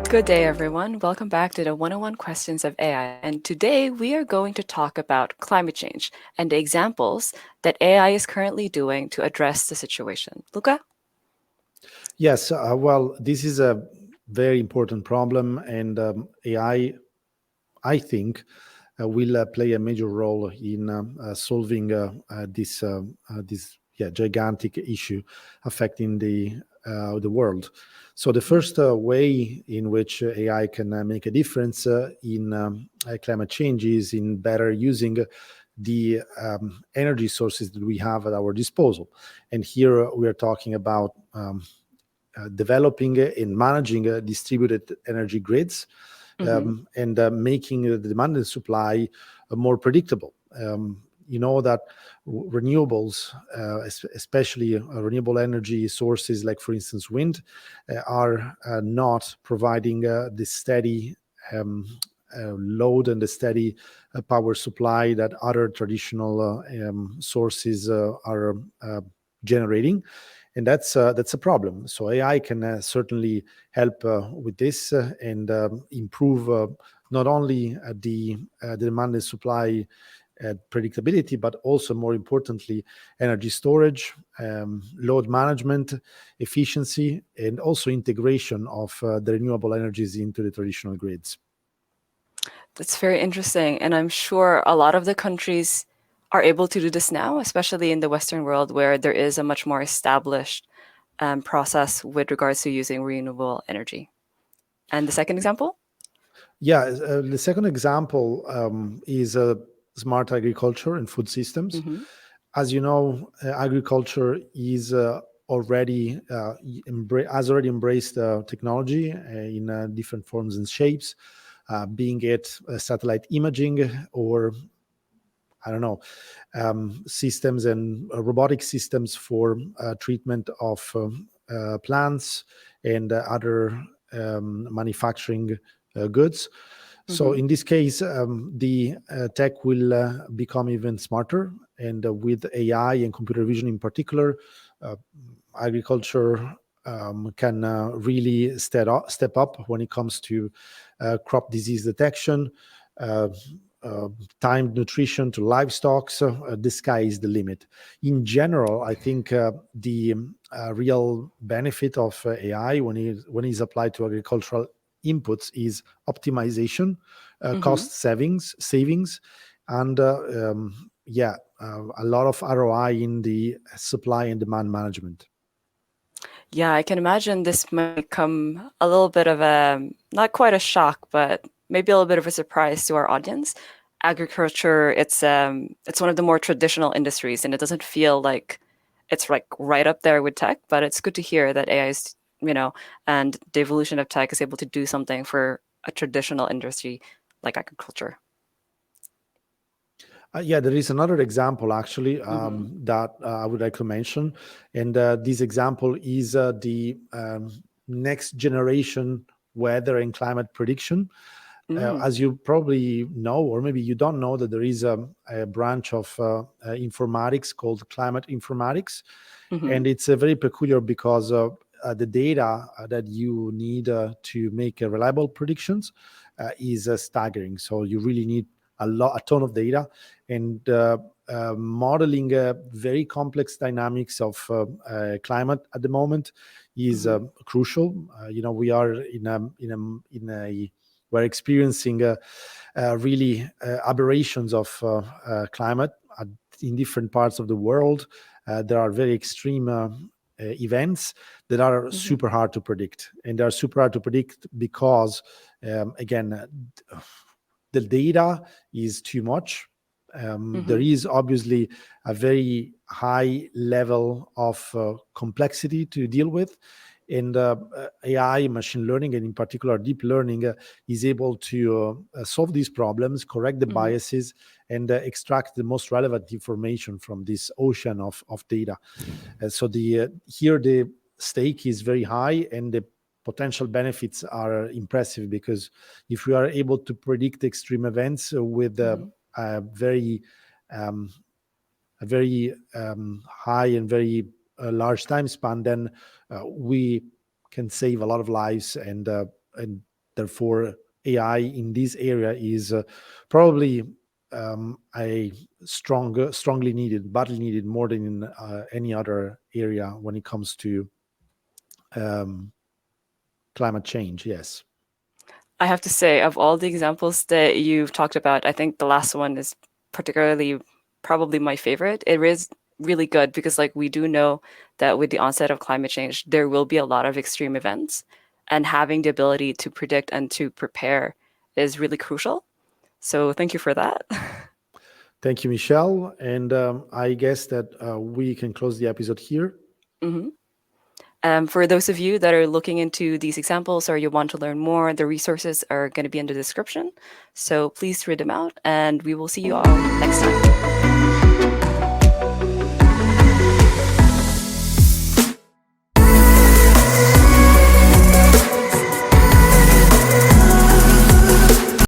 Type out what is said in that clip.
Good day, everyone. Welcome back to the 101 Questions of AI. And today we are going to talk about climate change and the examples that AI is currently doing to address the situation. Luca? Yes, well, this is a very important problem, and I think, will play a major role in solving this gigantic issue affecting the world. So the first way in which AI can make a difference in climate change is in better using the energy sources that we have at our disposal. And here we are talking about developing and managing distributed energy grids, and making the demand and supply more predictable. You know that renewables, especially renewable energy sources like, for instance, wind, are not providing the steady load and the steady power supply that other traditional sources are generating. And that's a problem. So AI can certainly help with this and improve not only the demand and supply predictability, but also, more importantly, energy storage, load management, efficiency, and also integration of the renewable energies into the traditional grids. That's very interesting. And I'm sure a lot of the countries are able to do this now, especially in the Western world where there is a much more established process with regards to using renewable energy. And the second example? Yeah, the second example is smart agriculture and food systems. Hmm. As you know, agriculture is already has already embraced technology in different forms and shapes, being it satellite imaging or, I don't know, systems and robotic systems for treatment of plants and other manufacturing goods. So in this case, the tech will become even smarter, and with AI and computer vision in particular, agriculture can really step up when it comes to crop disease detection, uh, timed nutrition to livestock. So the sky is the limit. In general, I think the real benefit of AI when it's applied to agricultural inputs is optimization, cost savings, and a lot of ROI in the supply and demand management. Yeah, I can imagine this might come a little bit of a, not quite a shock, but maybe a little bit of a surprise to our audience. Agriculture, it's one of the more traditional industries, and it doesn't feel like it's like right up there with tech, but it's good to hear that AI is, and the evolution of tech is able to do something for a traditional industry like agriculture. Yeah, there is another example actually Hmm. that I would like to mention, and this example is the next generation weather and climate prediction. Mm. As you probably know, or maybe you don't know, that there is a branch of informatics called climate informatics, Hmm. and it's very peculiar because the data that you need to make reliable predictions is staggering. So you really need a ton of data, and modeling very complex dynamics of climate at the moment is Hmm. crucial. We are in a we're experiencing really aberrations of climate in different parts of the world. There are very extreme events that are Hmm. super hard to predict, and they are super hard to predict because, again, the data is too much. There Hmm. is obviously a very high level of complexity to deal with, and AI, machine learning, and in particular deep learning, is able to solve these problems, correct the Hmm. biases, and extract the most relevant information from this ocean of data. So here the stake is very high, and the potential benefits are impressive, because if we are able to predict extreme events with Hmm. a very um, high and very large time span, then we can save a lot of lives and Therefore, AI in this area is probably a strongly needed, badly needed more than in any other area when it comes to um, climate change. Yes. I have to say, of all the examples that you've talked about, I think the last one is particularly probably my favorite. It is really good because, like, we do know that with the onset of climate change, there will be a lot of extreme events, and having the ability to predict and to prepare is really crucial. So, thank you for that. Thank you, Michelle. And I guess that we can close the episode here. hmm For those of you that are looking into these examples or you want to learn more, the resources are going to be in the description. So please read them out, and we will see you all next time.